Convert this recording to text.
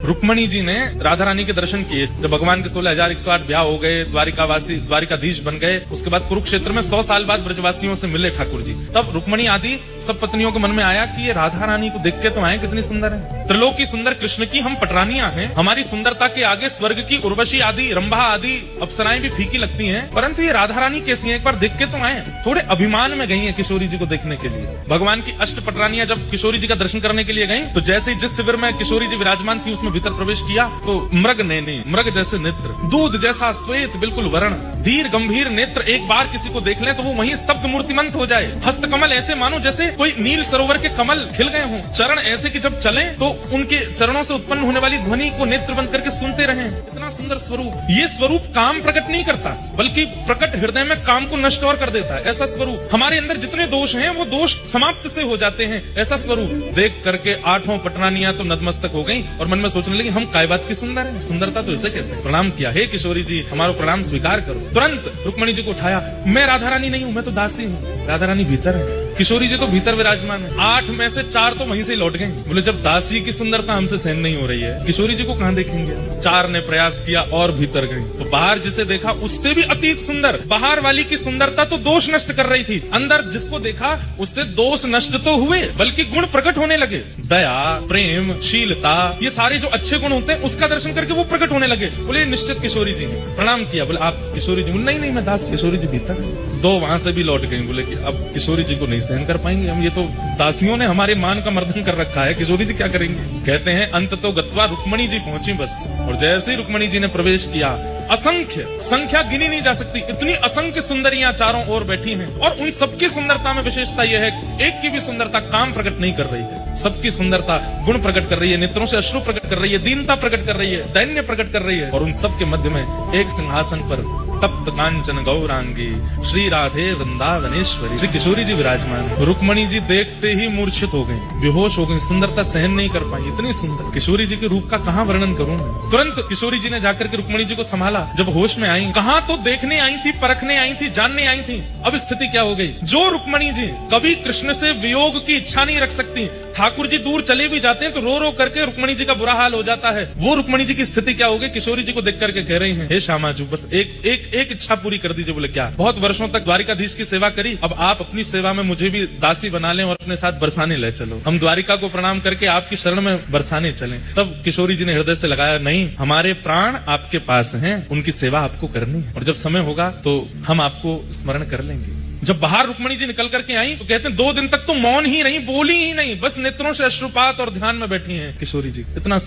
रुक्मणी जी ने राधा रानी के दर्शन किए जब भगवान के 16,108 ब्याह हो गए, द्वारिकाधीश बन गए। उसके बाद कुरुक्षेत्र में 100 साल बाद ब्रजवासियों से मिले ठाकुर जी। तब रुक्मणी आदि सब पत्नियों के मन में आया कि ये राधा रानी को देख के तो आए, कितनी सुंदर है, त्रिलोकी सुंदर कृष्ण की हम पटरानियां हैं, हमारी सुंदरता के आगे स्वर्ग की उर्वशी आदि, रंभा आदि अप्सराएं भी फीकी लगती हैं, परंतु ये राधा रानी कैसी है, एक बार देख के तो आए। थोड़े अभिमान में गई है किशोरी जी को देखने के लिए। भगवान की अष्ट पटरानियां जब किशोरी जी का दर्शन करने के लिए गई, तो जैसे ही जिस शिविर में किशोरी जी विराजमान थी उसमें भीतर प्रवेश किया तो मृग नैने, मृग जैसे नेत्र, दूध जैसा श्वेत बिल्कुल वर्ण, धीर गंभीर नेत्र, एक बार किसी को देख लें तो वो वहीं स्तब्ध मूर्तिमंत हो जाए। हस्त कमल ऐसे मानो जैसे कोई नील सरोवर के कमल खिल गए हों। चरण ऐसे कि जब चलें तो उनके चरणों से उत्पन्न होने वाली ध्वनि को नेत्र बंद करके सुनते रहें। इतना सुंदर स्वरूप। ये स्वरूप काम प्रकट नहीं करता, बल्कि प्रकट हृदय में काम को नष्ट और कर देता है। ऐसा स्वरूप, हमारे अंदर जितने दोष हैं वो दोष समाप्त से हो जाते हैं। ऐसा स्वरूप देख करके 8 पटरानियां तो नतमस्तक हो गई और मन में सोचने लगी हम काय बात की सुंदर है, सुंदरता तो इसे कहते हैं। प्रणाम किया, हे किशोरी जी हमारा प्रणाम स्वीकार करो। तुरंत रुक्मणी जी को उठाया, मैं राधा रानी नहीं हूँ, मैं तो दासी हूँ। राधा रानी भीतर है, किशोरी जी तो भीतर विराजमान है। 8 में से 4 तो वहीं से लौट गए। बोले जब दासी की सुंदरता हमसे सहन नहीं हो रही है, किशोरी जी को कहाँ देखेंगे। 4 ने प्रयास किया और भीतर गई तो बाहर जिसे देखा उससे भी अतीत सुंदर। बाहर वाली की सुंदरता तो दोष नष्ट कर रही थी, अंदर जिसको देखा उससे दोष नष्ट तो हुए बल्कि गुण प्रकट होने लगे। दया, प्रेम, शीलता, ये सारे जो अच्छे गुण होते हैं उसका दर्शन करके वो प्रकट होने लगे। बोले निश्चित किशोरी जी ने प्रणाम किया। बोले आप किशोरी जी? नहीं मैं दास। किशोरी जी भीतर। 2 वहां से भी लौट गई। बोले कि अब किशोरी जी को नहीं सहन कर पाएंगे हम, ये तो दासियों ने हमारे मान का मर्दन कर रखा है, किशोरी जी क्या करेंगे। कहते हैं अंत तो गत्वा रुक्मणी जी पहुंची बस। और जैसे ही रुक्मणी जी ने प्रवेश किया, असंख्य, संख्या गिनी नहीं जा सकती, इतनी असंख्य सुंदरियां चारों ओर बैठी हैं। और उन सबकी सुंदरता में विशेषता यह है, एक की भी सुंदरता काम प्रकट नहीं कर रही है, सबकी सुंदरता गुण प्रकट कर रही है, नेत्रों से अश्रु प्रकट कर रही है, दीनता प्रकट कर रही है, दैन्य प्रकट कर रही है। और उन सबके मध्य में एक सिंहासन पर तप्त कांचन गौरांगी श्री राधे वृंदावनेश्वरी श्री किशोरी जी विराजमान। रुक्मणी जी देखते ही मूर्छित हो गई, बेहोश हो गई, सुंदरता सहन नहीं कर पाई। इतनी सुंदर किशोरी जी के रूप का कहाँ वर्णन करूं मैं। तुरंत किशोरी जी ने जाकर के रुक्मणी जी को संभाला। जब होश में आई, कहाँ तो देखने आई थी, परखने आई थी, जानने आई थी, अब स्थिति क्या हो गई। जो रुक्मणी जी कभी कृष्ण से वियोग की इच्छा नहीं रख सकती, ठाकुर जी दूर चले भी जाते हैं तो रो रो करके रुक्मणी जी का बुरा हाल हो जाता है, वो रुक्मणी जी की स्थिति क्या हो गई। किशोरी जी को देख करके कह रही हैं, हे श्यामाजू बस एक इच्छा पूरी कर दीजिए। बोले क्या? बहुत वर्षों तक द्वारिकाधीश की सेवा करी, अब आप अपनी सेवा में मुझे भी दासी बना लें और अपने साथ बरसाने ले चलो, हम द्वारिका को प्रणाम करके आपकी शरण में बरसाने चलें। तब किशोरी जी ने हृदय से लगाया, नहीं, हमारे प्राण आपके पास हैं, उनकी सेवा आपको करनी है और जब समय होगा तो हम आपको स्मरण कर लेंगे। जब बाहर रुक्मणी जी निकल करके आई तो कहते हैं 2 दिन तक तो मौन ही रही, बोली ही नहीं, बस नेत्रों से अश्रुपात और ध्यान में बैठी हैं किशोरी जी। इतना